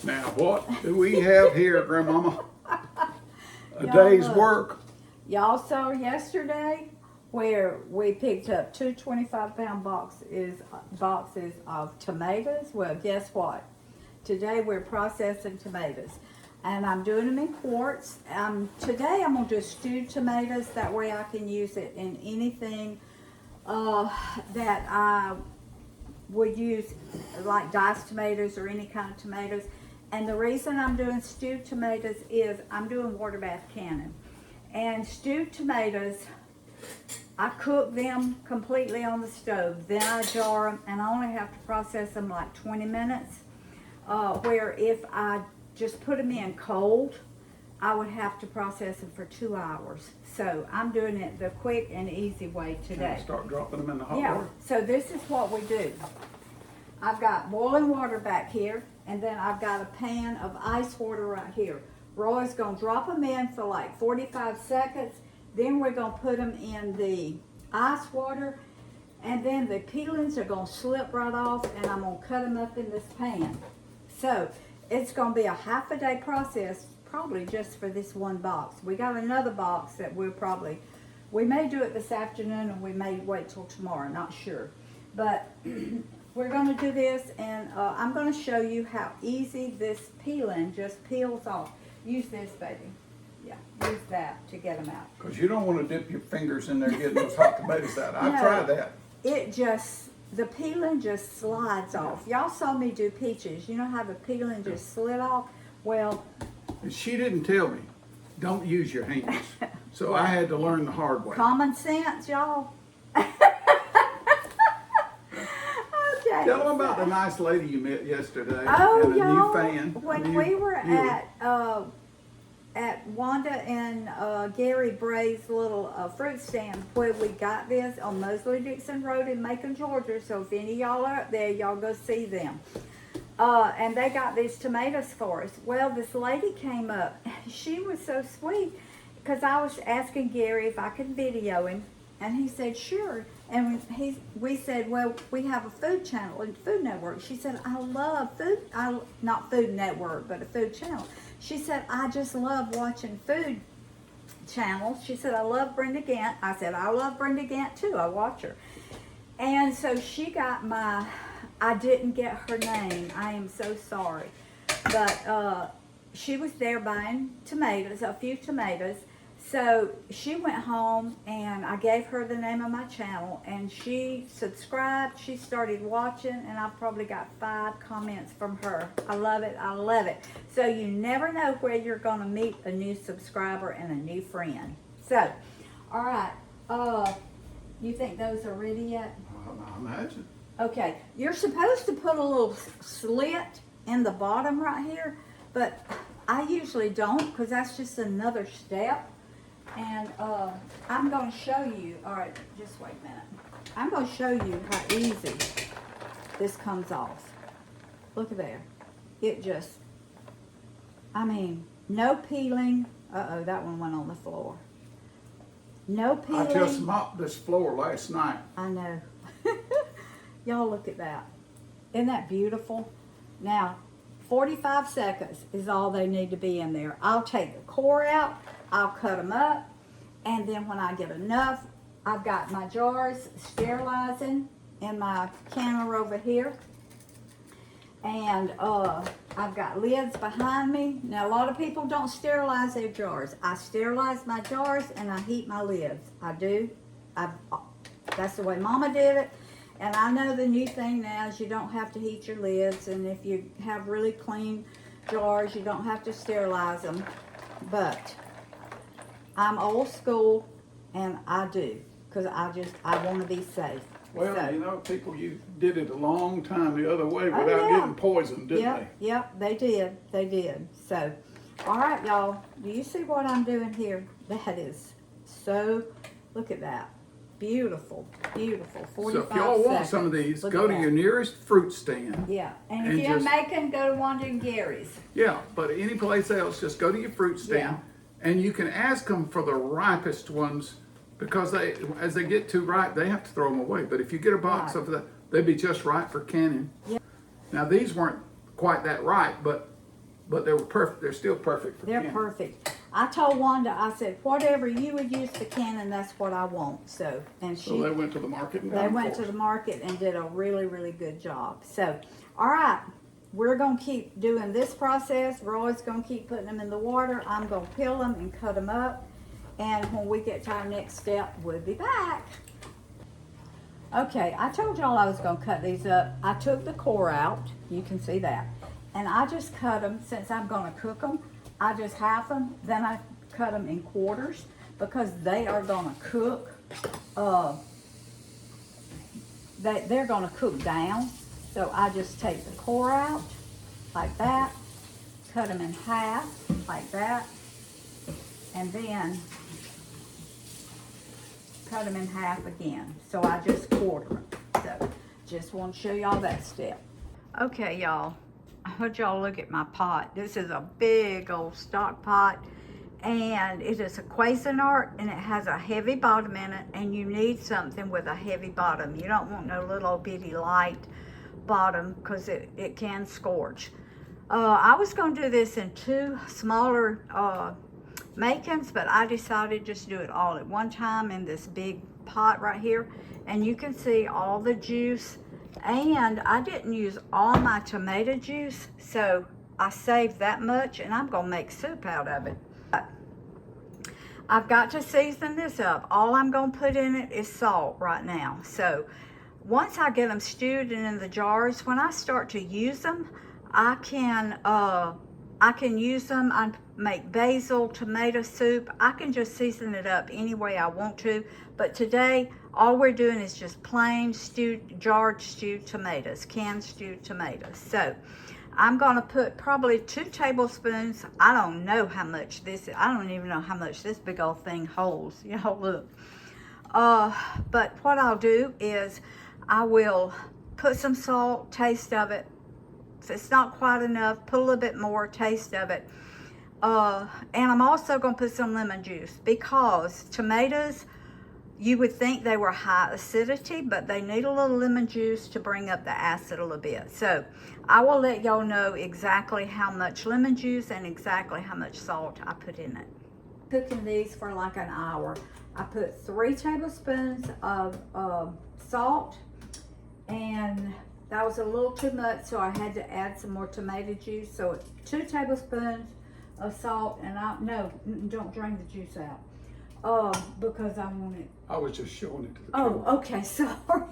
Now, what do we have here, Grandmama? A Y'all day's look. work. Y'all saw yesterday where we picked up two 25-pound boxes of tomatoes. Well, guess what? Today we're processing tomatoes. And I'm doing them in quarts. Today I'm going to do stewed tomatoes. That way I can use it in anything that I would use, like diced tomatoes or any kind of tomatoes. And the reason I'm doing stewed tomatoes is I'm doing water bath cannon. And stewed tomatoes, I cook them completely on the stove. Then I jar them, and I only have to process them like 20 minutes. Where if I just put them in cold, I would have to process them for 2 hours. So I'm doing it the quick and easy way today. Start dropping them in the hot Yeah, water. so this is what we do. I've got boiling water back here, and then I've got a pan of ice water right here. Roy's gonna drop them in for like 45 seconds. Then we're gonna put them in the ice water, and then the peelings are gonna slip right off, and I'm gonna cut them up in this pan. So it's gonna be a half a day process, probably just for this one box. We got another box that we may do it this afternoon, and we may wait till tomorrow, not sure. But we're gonna do this, and I'm gonna show you how easy this peeling just peels off. Use this, baby. Yeah, use that to get them out. Because you don't want to dip your fingers in there getting those hot tomatoes out. I've tried that. The peeling just slides off. Y'all saw me do peaches. You know how the peeling just slid off? Well, And she didn't tell me, don't use your hands. So I had to learn the hard way. common sense, y'all. Okay. Tell them about the nice lady you met yesterday. Oh, and a y'all, new fan. when we were at Wanda and Gary Bray's little fruit stand where we got this on Mosley Dixon Road in Macon, Georgia. So if any of y'all are up there, y'all go see them. And they got these tomatoes for us. Well, this lady came up. She was so sweet because I was asking Gary if I could video him, and he said sure. And we said, well, we have a food channel and Food Network. She said, I love food. Not Food Network, but a food channel. She said, I just love watching food channels. She said, I love Brenda Gant. I said, I love Brenda Gant too. I watch her. And so she got I didn't get her name. I am so sorry. But she was there buying tomatoes, a few tomatoes. So she went home, and I gave her the name of my channel, and she subscribed. She started watching, and I've probably got 5 comments from her. I love it. I love it. So you never know where you're going to meet a new subscriber and a new friend. So, all right. You think those are ready yet? I imagine. Okay. You're supposed to put a little slit in the bottom right here, but I usually don't because that's just another step. And I'm going to show you, all right, just wait a minute. I'm going to show you how easy this comes off. Look at there. It just, I mean, no peeling. Uh-oh, that one went on the floor. No peeling. I just mopped this floor last night. I know. Y'all look at that. Isn't that beautiful? Now, 45 seconds is all they need to be in there. I'll take the core out. I'll cut them up, and then when I get enough, I've got my jars sterilizing in my counter over here, and I've got lids behind me. Now, a lot of people don't sterilize their jars. I sterilize my jars, and I heat my lids. I do. That's the way Mama did it, and I know the new thing now is you don't have to heat your lids, and if you have really clean jars, you don't have to sterilize them, but I'm old school, and I do, because I want to be safe. Well, So, you know, people did it a long time the other way without getting poisoned, didn't Yep, yep, they did. They did. So, all right, y'all. Do you see what I'm doing here? That is so, look at that. Beautiful, beautiful. 45 So if y'all want seconds. some of these, Look go at to that. your nearest fruit stand. Yeah, and if and you're in just- Macon, go to Wanda and Gary's. Yeah, but any place else, just go to your fruit stand, and you can ask them for the ripest ones, because as they get too ripe, they have to throw them away. But if you get a box Right. of that, they'd be just right for canning. Yeah. Now these weren't quite that ripe, but but they were perfect. They're still perfect for They're canning. perfect. I told Wanda, I said, whatever you would use for canning, that's what I want. So, and So they went to the market and got they them went for to us. the market and did a really, really good job. So, all right, we're gonna keep doing this process. Roy's gonna keep putting them in the water. I'm gonna peel them and cut them up. And when we get to our next step, we'll be back. Okay, I told y'all I was gonna cut these up. I took the core out, you can see that. And I just cut them, since I'm gonna cook them, I just half them, then I cut them in quarters because they are gonna cook, they're gonna cook down. So I just take the core out like that, cut them in half like that, and then cut them in half again. So I just quarter them. So just want to show y'all that step. Okay, y'all, I want y'all look at my pot. This is a big old stock pot, and it is a Cuisinart, and it has a heavy bottom in it, and you need something with a heavy bottom. You don't want no little bitty light bottom because it can scorch. I was going to do this in two smaller makings, but I decided just do it all at one time in this big pot right here. And you can see all the juice, and I didn't use all my tomato juice, so I saved that much, and I'm gonna make soup out of it. I've got to season this up. All I'm gonna put in it is salt right now. So once I get them stewed and in the jars, when I start to use them, I can use them. I make basil tomato soup. I can just season it up any way I want to. But today, all we're doing is just plain jarred stewed tomatoes, canned stewed tomatoes. So I'm gonna put probably 2 tablespoons. I don't know how much this is. I don't even know how much this big old thing holds. You know, look. But what I'll do is I will put some salt, taste of it. If it's not quite enough, put a little bit more, taste of it. And I'm also going to put some lemon juice because tomatoes, you would think they were high acidity, but they need a little lemon juice to bring up the acid a little bit. So I will let y'all know exactly how much lemon juice and exactly how much salt I put in it. Cooking these for like an hour. I put 3 tablespoons of salt, and that was a little too much, so I had to add some more tomato juice. So 2 tablespoons of salt, and don't drain the juice out, because I want it. I was just showing it to the Oh, camera. okay, sorry.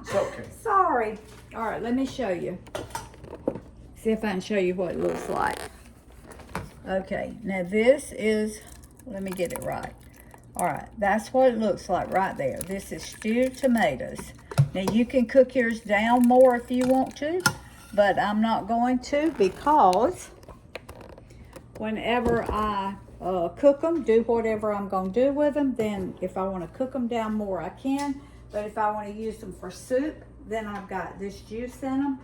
It's okay. Sorry. All right, let me show you. See if I can show you what it looks like. Okay, now this is, let me get it right. All right, that's what it looks like right there. This is stewed tomatoes. Now you can cook yours down more if you want to, but I'm not going to because whenever I cook them, do whatever I'm going to do with them, then if I want to cook them down more, I can. But if I want to use them for soup, then I've got this juice in them.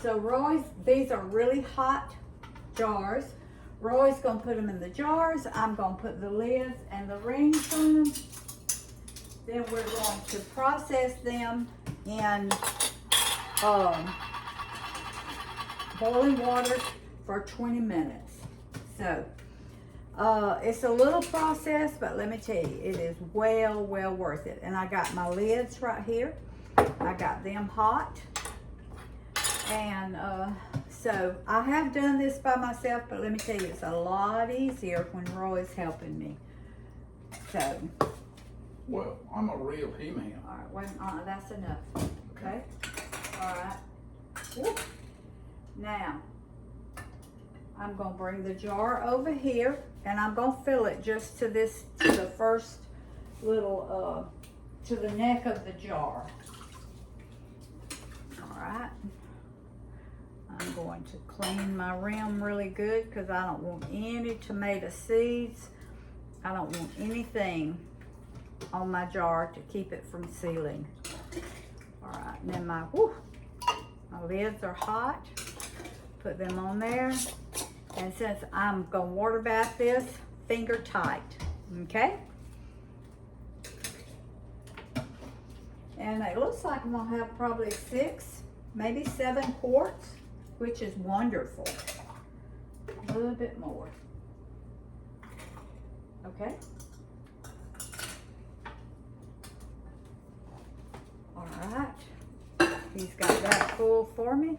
So these are really hot jars. Roy's going to put them in the jars. I'm going to put the lids and the rings on them. Then we're going to process them in boiling water for 20 minutes. So it's a little process, but let me tell you, it is well worth it. And I got my lids right here. I got them hot. And so I have done this by myself, but let me tell you, it's a lot easier when Roy's helping me. So. Well, I'm a real he-man. All right, wait, that's enough. Okay. All right. Whoop. Now, I'm gonna bring the jar over here, and I'm gonna fill it just to the first little, to the neck of the jar. All right. I'm going to clean my rim really good because I don't want any tomato seeds. I don't want anything on my jar to keep it from sealing. All right, and then my lids are hot. Put them on there. And since I'm gonna water bath this, finger tight, okay? And it looks like I'm gonna have probably 6, maybe 7 quarts, which is wonderful. a little bit more. Okay. All right. He's got that full for me.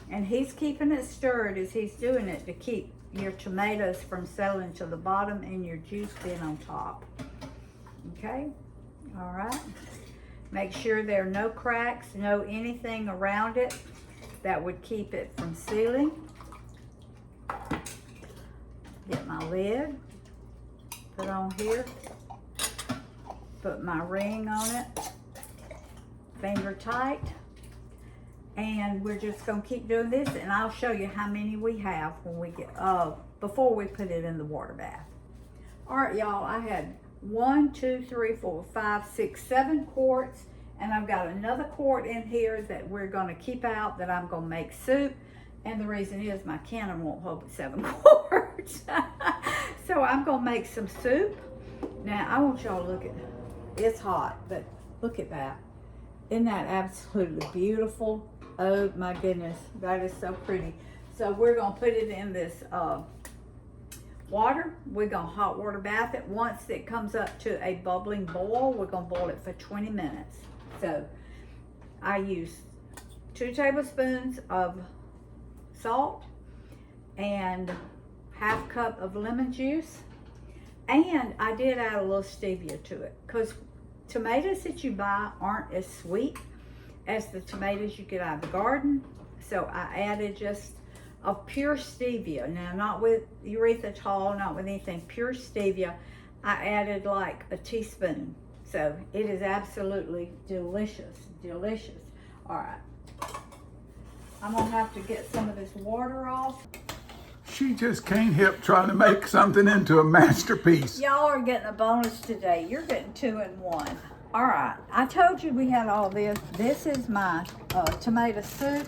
And he's keeping it stirred as he's doing it to keep your tomatoes from settling to the bottom and your juice being on top. Okay. All right. Make sure there are no cracks, no anything around it that would keep it from sealing. Get my lid, put on here, put my ring on it, finger tight, and we're just gonna keep doing this, and I'll show you how many we have when we get, before we put it in the water bath. All right, y'all, I had 1, 2, 3, 4, 5, 6, 7 quarts, and I've got another quart in here that we're gonna keep out that I'm gonna make soup. And the reason is my canner won't hold 7 quarts. So I'm gonna make some soup. Now I want y'all to look at it. It's hot, but look at that. Isn't that absolutely beautiful? Oh my goodness, that is so pretty. So we're gonna put it in this water. We're gonna hot water bath it. Once it comes up to a bubbling boil, we're gonna boil it for 20 minutes. So I use 2 tablespoons of salt and half cup of lemon juice, and I did add a little stevia to it because tomatoes that you buy aren't as sweet as the tomatoes you get out of the garden. So I added just a pure stevia. Now, not with erythritol, not with anything, pure stevia. I added like a teaspoon. So it is absolutely delicious, delicious. All right. I'm gonna have to get some of this water off. She just can't help trying to make something into a masterpiece. Y'all are getting a bonus today. You're getting 2 in 1. All right, I told you we had all this. This is my tomato soup.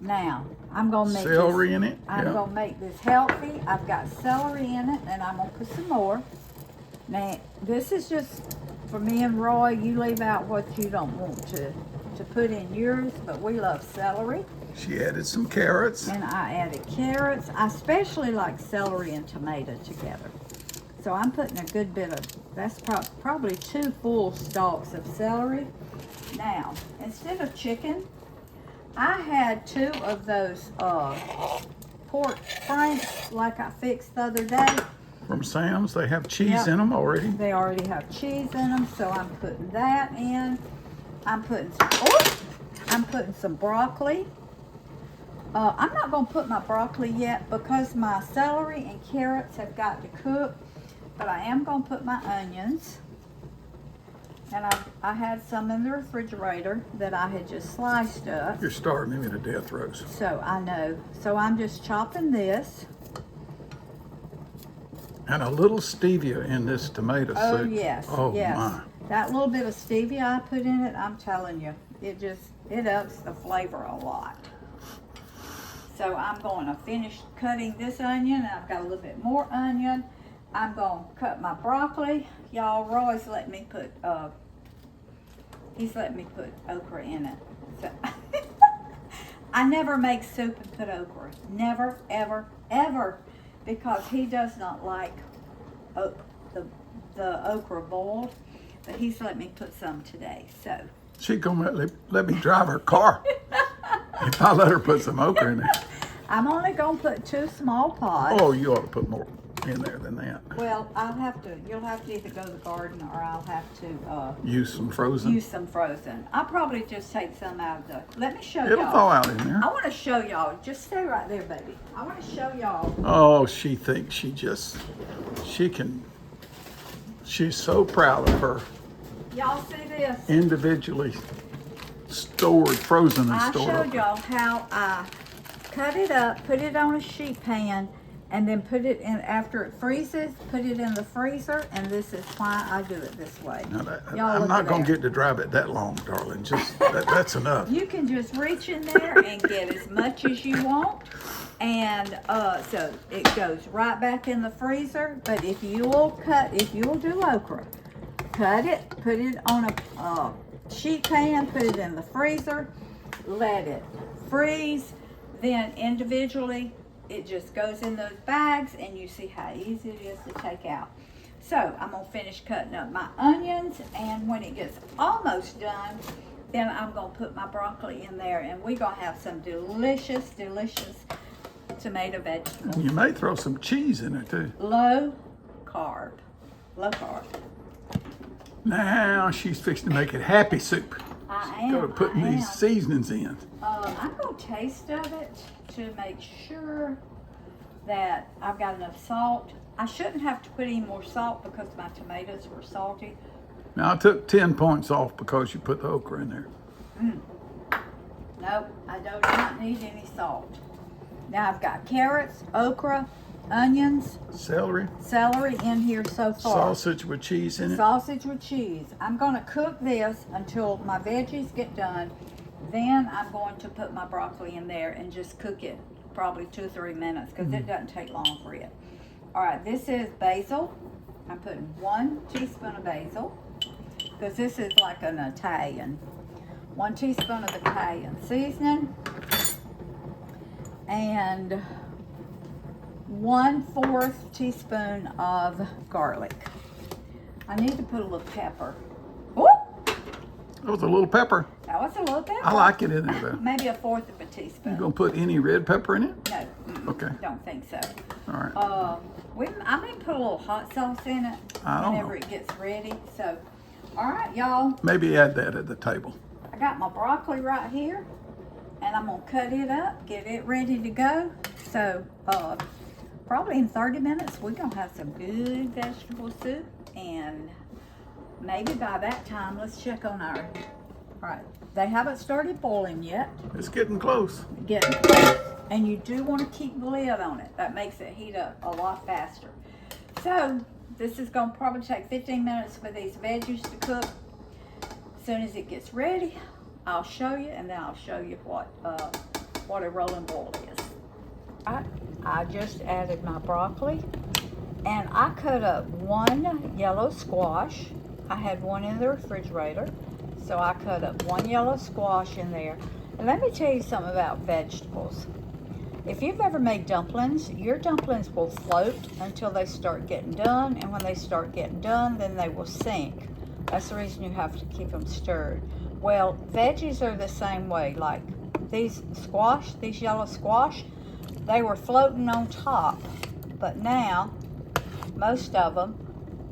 Now, I'm gonna make celery in it. I'm gonna make this healthy. I've got celery in it, and I'm gonna put some more. Now, this is just for me and Roy. You leave out what you don't want to put in yours, but we love celery. She added some carrots. And I added carrots. I especially like celery and tomato together. So I'm putting a good bit of, that's probably 2 full stalks of celery. Now, instead of chicken, I had 2 of those pork franks like I fixed the other day. From Sam's, they have cheese in them already. They already have cheese in them, so I'm putting that in. I'm putting some broccoli. I'm not going to put my broccoli yet because my celery and carrots have got to cook, but I am going to put my onions. And I had some in the refrigerator that I had just sliced up. You're starting me to death, Rose. So I know. So I'm just chopping this. And a little stevia in this tomato soup. Oh, yes. Oh, yes. my. That little bit of stevia I put in it, I'm telling you, it ups the flavor a lot. So I'm going to finish cutting this onion. I've got a little bit more onion. I'm going to cut my broccoli. Y'all, Roy's let me put, he's let me put okra in it. So I never make soup and put okra. Never, ever, ever. Because he does not like the okra boiled. But he's let me put some today, so. She gonna let me drive her car if I let her put some okra in there. I'm only gonna put 2 small pots. Oh, you ought to put more in there than that. Well, you'll have to either go to the garden or I'll have to Use some frozen. use some frozen. I'll probably just take some out of the, let me show y'all. It'll thaw out in there. I want to show y'all, just stay right there, baby. I want to show y'all. Oh, she thinks she's so proud of her Y'all see this? individually stored, frozen and I stored. showed y'all how I cut it up, put it on a sheet pan, and then put it in, after it freezes, put it in the freezer, and this is why I do it this way. Now Y'all I'm look not at going to there. get to drive it that long, darling. Just that's enough. You can just reach in there and get as much as you want. And so it goes right back in the freezer. But if you'll do okra, cut it, put it on a sheet pan, put it in the freezer, let it freeze, then individually it just goes in those bags, and you see how easy it is to take out. So I'm gonna finish cutting up my onions, and when it gets almost done, then I'm gonna put my broccoli in there, and we're gonna have some delicious, delicious tomato vegetables. You may throw some cheese in it too. Low carb. Low carb. Now she's fixing to make it happy soup. I am. Go to putting these seasonings in. I'm gonna taste of it to make sure that I've got enough salt. I shouldn't have to put any more salt because my tomatoes were salty. Now I took 10 points off because you put the okra in there. Nope, I do not need any salt. Now I've got carrots, okra, onions, Celery, celery in here so far. sausage with cheese in it. Sausage with cheese. I'm going to cook this until my veggies get done. Then I'm going to put my broccoli in there and just cook it probably 2 or 3 minutes because it doesn't take long for it. All right, this is basil. I'm putting 1 teaspoon of basil because this is like an Italian. 1 teaspoon of Italian seasoning and 1/4 teaspoon of garlic. I need to put a little pepper. Whoop! That was a little pepper. That was a little pepper. I like it in there though. Maybe 1/4 of a teaspoon. You gonna put any red pepper in it? No. Okay. Don't think so. All right. I may put a little hot sauce in it I don't whenever know. it gets ready. So, all right, y'all. Maybe add that at the table. I got my broccoli right here, and I'm gonna cut it up, get it ready to go. So, probably in 30 minutes, we're gonna have some good vegetable soup, and maybe by that time, let's check on our. All right, they haven't started boiling yet. It's getting close. Getting close. And you do want to keep the lid on it. That makes it heat up a lot faster. So this is going to probably take 15 minutes for these veggies to cook. As soon as it gets ready, I'll show you, and then I'll show you what a rolling boil is. I just added my broccoli, and I cut up 1 yellow squash. I had one in the refrigerator, so I cut up 1 yellow squash in there. And let me tell you something about vegetables. If you've ever made dumplings, your dumplings will float until they start getting done, and when they start getting done, then they will sink. That's the reason you have to keep them stirred. Well, veggies are the same way. Like these yellow squash, they were floating on top, but now most of them,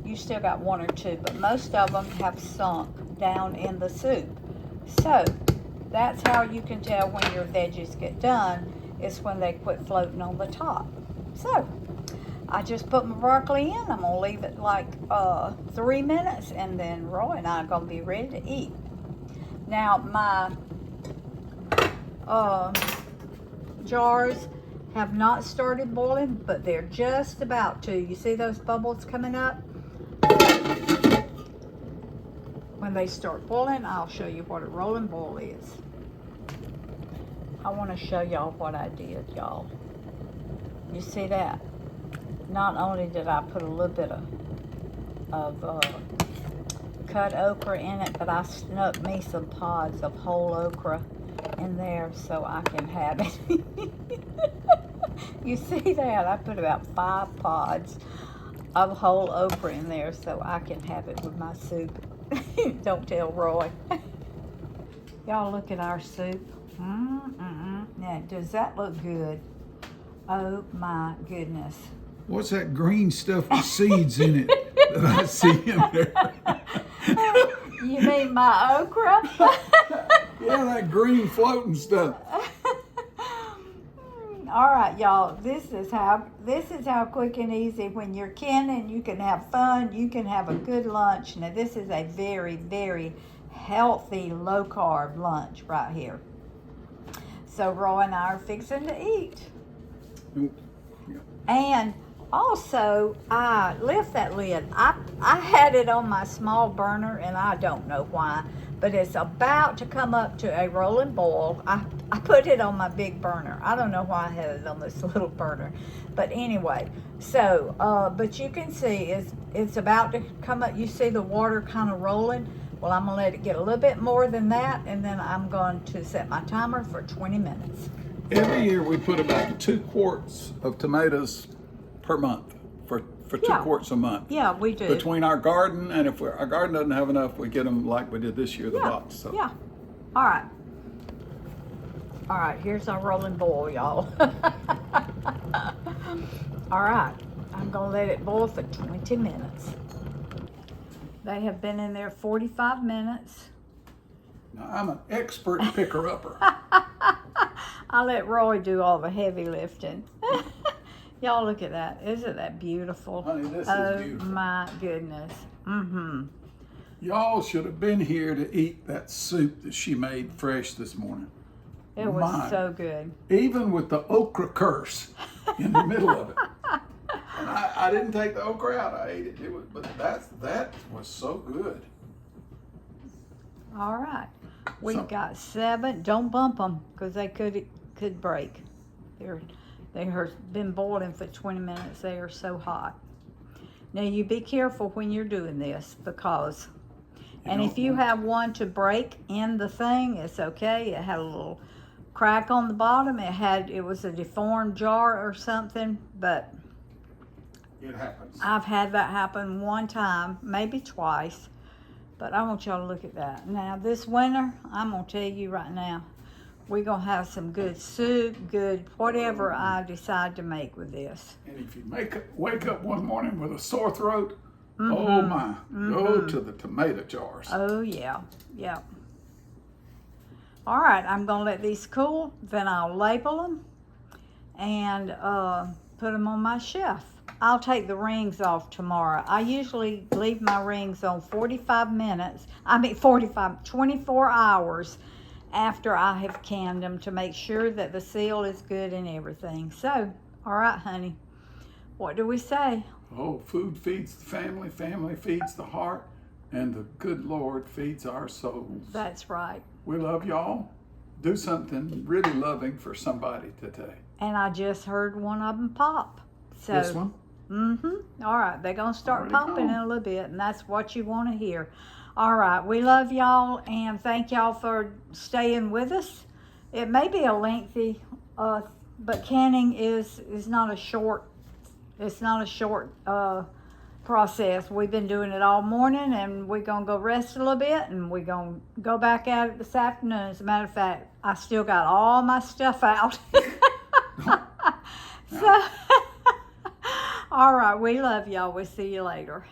you still got 1 or 2, but most of them have sunk down in the soup. So that's how you can tell when your veggies get done, is when they quit floating on the top. So I just put my broccoli in. I'm gonna leave it like 3 minutes, and then Roy and I are gonna be ready to eat. Now my jars have not started boiling, but they're just about to. You see those bubbles coming up? When they start boiling, I'll show you what a rolling boil is. I want to show y'all what I did, y'all. You see that? Not only did I put a little bit of cut okra in it, but I snuck me some pods of whole okra in there so I can have it. You see that? I put about 5 pods of whole okra in there so I can have it with my soup. Don't tell Roy. Y'all look at our soup. Now, does that look good? Oh my goodness. What's that green stuff with seeds in it that I see in there? You mean my okra? Yeah, that green floating stuff. All right, y'all. This is how quick and easy. When you're canning, you can have fun. You can have a good lunch. Now, this is a very, very healthy, low carb lunch right here. So Roy and I are fixing to eat. And also, I lift that lid. I had it on my small burner, and I don't know why, but it's about to come up to a rolling boil. I put it on my big burner. I don't know why I had it on this little burner. But anyway, so, but you can see it's about to come up. You see the water kind of rolling. Well, I'm going to let it get a little bit more than that, and then I'm going to set my timer for 20 minutes. Every year we put about 2 quarts of tomatoes per month for 2 Yeah. quarts a month. Yeah, we do. Between our garden, and if our garden doesn't have enough, we get them like we did this year, the Yeah, box. So. yeah. All right. All right, here's our rolling boil, y'all. All right, I'm gonna let it boil for 20 minutes. They have been in there 45 minutes. Now, I'm an expert picker-upper. I let Roy do all the heavy lifting. Y'all look at that. Isn't that beautiful? Honey, this is oh, beautiful. My goodness. Mm-hmm. Y'all should have been here to eat that soup that she made fresh this morning. It was My. so good. Even with the okra curse in the middle of it. And I didn't take the okra out. I ate it. But that was so good. All right. We've So- got 7. Don't bump them because they could break. They have been boiling for 20 minutes. They are so hot. Now you be careful when you're doing this because, and if you have one to break in the thing, it's okay. It had a little crack on the bottom. It was a deformed jar or something, but It happens. I've had that happen one time, maybe twice. But I want y'all to look at that. Now this winter, I'm gonna tell you right now, we're gonna have some good soup, good whatever I decide to make with this. And if you wake up one morning with a sore throat, oh my, go to the tomato jars. Oh yeah, yeah. All right, I'm gonna let these cool, then I'll label them and put them on my shelf. I'll take the rings off tomorrow. I usually leave my rings on 24 hours after I have canned them to make sure that the seal is good and everything. So, all right, honey, what do we say? Oh, food feeds the family, family feeds the heart, and the good Lord feeds our souls. That's right. We love y'all. Do something really loving for somebody today. And I just heard one of them pop. So, This one? Mm-hmm. All right, they're gonna start Already popping in gone. a little bit, and that's what you want to hear. All right, we love y'all, and thank y'all for staying with us. It may be a lengthy, but canning is not a short. It's not a short process. We've been doing it all morning, and we're gonna go rest a little bit, and we're gonna go back at it this afternoon. As a matter of fact, I still got all my stuff out. So. All right, we love y'all. We'll see you later.